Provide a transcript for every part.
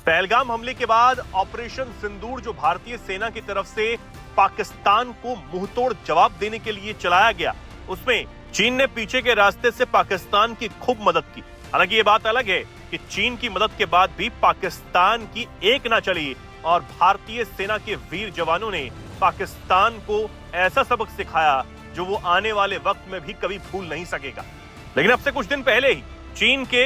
पहलगाम हमले के बाद ऑपरेशन सिंदूर जो भारतीय सेना की तरफ से पाकिस्तान को मुंहतोड़ जवाब देने के लिए चलाया गया, उसमें चीन ने पीछे के रास्ते से पाकिस्तान की खूब मदद की। हालांकि ये बात अलग है कि चीन की मदद के बाद भी पाकिस्तान की एक ना चली और भारतीय सेना के वीर जवानों ने पाकिस्तान को ऐसा सबक सिखाया जो वो आने वाले वक्त में भी कभी भूल नहीं सकेगा। लेकिन अब से कुछ दिन पहले ही चीन के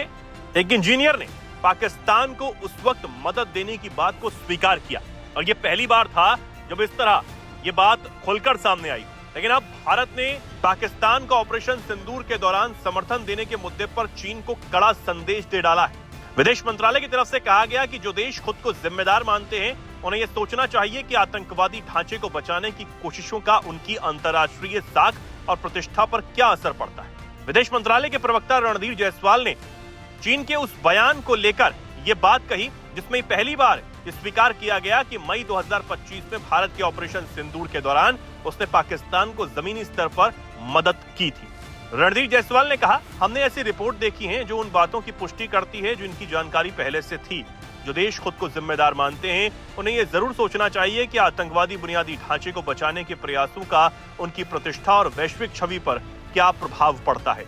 एक इंजीनियर ने पाकिस्तान को उस वक्त मदद देने की बात को स्वीकार किया और ये पहली बार था जब इस तरह ये बात खुलकर सामने आई। लेकिन अब भारत ने पाकिस्तान को ऑपरेशन सिंदूर के दौरान समर्थन देने के मुद्दे पर चीन को कड़ा संदेश दे डाला है। विदेश मंत्रालय की तरफ से कहा गया कि जो देश खुद को जिम्मेदार मानते हैं उन्हें यह सोचना चाहिए कि आतंकवादी ढांचे को बचाने की कोशिशों का उनकी अंतर्राष्ट्रीय साख और प्रतिष्ठा पर क्या असर पड़ता है। विदेश मंत्रालय के प्रवक्ता रणधीर जायसवाल ने चीन के उस बयान को लेकर यह बात कही जिसमें पहली बार स्वीकार किया गया कि मई 2025 में भारत के ऑपरेशन सिंदूर के दौरान उसने पाकिस्तान को जमीनी स्तर पर मदद की थी। रणधीर जायसवाल ने कहा, हमने ऐसी रिपोर्ट देखी है जो उन बातों की पुष्टि करती है जो इनकी जानकारी पहले से थी। जो देश खुद को जिम्मेदार मानते हैं उन्हें यह जरूर सोचना चाहिए कि आतंकवादी बुनियादी ढांचे को बचाने के प्रयासों का उनकी प्रतिष्ठा और वैश्विक छवि पर क्या प्रभाव पड़ता है।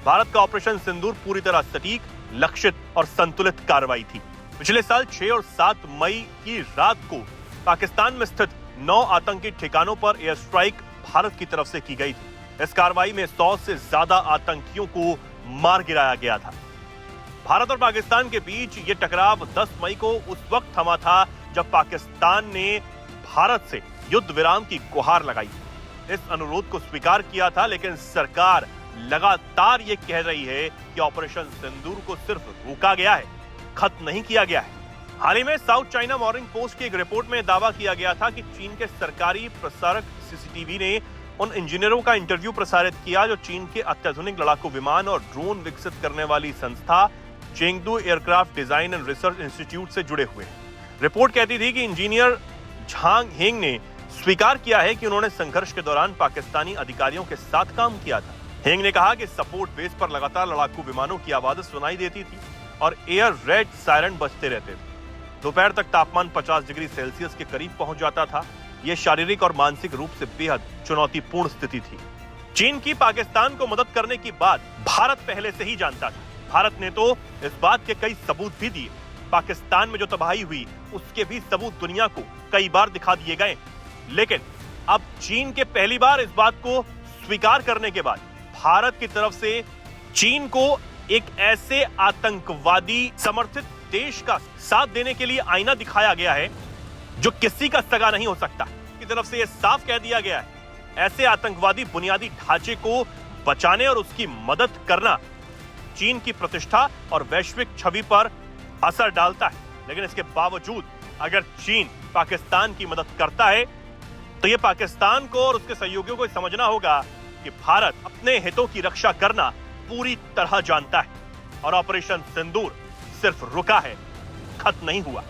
भारत का ऑपरेशन सिंदूर पूरी तरह सटीक, लक्षित और संतुलित कार्रवाई थी। पिछले साल 6 और 7 मई की रात को पाकिस्तान में स्थित 9 आतंकी ठिकानों पर एयर स्ट्राइक भारत की तरफ से की गई थी। इस कार्रवाई में 100 से ज्यादा आतंकियों को मार गिराया गया था। भारत और पाकिस्तान के बीच ये टकराव 10 मई को उस वक्त थमा था जब पाकिस्तान ने भारत से युद्ध विराम की गुहार लगाई। इस अनुरोध को स्वीकार किया था, लेकिन सरकार लगातार ये कह रही है कि ऑपरेशन सिंदूर को सिर्फ रोका गया है, खत्म नहीं किया गया है। हाल ही में साउथ चाइना मॉर्निंग पोस्ट की एक रिपोर्ट में दावा किया गया था कि चीन के सरकारी प्रसारक सीसीटीवी ने उन इंजीनियरों का इंटरव्यू प्रसारित किया जो चीन के अत्याधुनिक लड़ाकू विमान और ड्रोन विकसित करने वाली संस्था Chengdu aircraft design and research institute से जुड़े हुए हैं। रिपोर्ट कहती थी कि इंजीनियर झांग हेंग ने स्वीकार किया है कि उन्होंने संघर्ष के दौरान पाकिस्तानी अधिकारियों के साथ काम किया था। हेंग ने कहा कि सपोर्ट बेस पर लगातार लड़ाकू विमानों की आवाजें सुनाई देती थी और एयर रेड सायरन बजते रहते थे। दोपहर तक तापमान 50 डिग्री सेल्सियस के करीब पहुंच जाता था। यह शारीरिक और मानसिक रूप से बेहद चुनौतीपूर्ण स्थिति थी। चीन की पाकिस्तान को मदद करने की बात भारत पहले से ही जानता था। भारत ने तो इस बात के कई सबूत भी दिए। पाकिस्तान में जो तबाही हुई उसके भी सबूत दुनिया को कई बार दिखा दिए गए। लेकिन अब चीन के पहली बार इस बात को स्वीकार करने के बाद भारत की तरफ से चीन को एक ऐसे आतंकवादी समर्थित देश का साथ देने के लिए आईना दिखाया गया है जो किसी का सगा नहीं हो सकता। की तरफ से यह साफ कह दिया गया है ऐसे आतंकवादी बुनियादी ढांचे को बचाने और उसकी मदद करना चीन की प्रतिष्ठा और वैश्विक छवि पर असर डालता है। लेकिन इसके बावजूद अगर चीन पाकिस्तान की मदद करता है तो यह पाकिस्तान को और उसके सहयोगियों को समझना होगा कि भारत अपने हितों की रक्षा करना पूरी तरह जानता है और ऑपरेशन सिंदूर सिर्फ रुका है, खत्म नहीं हुआ।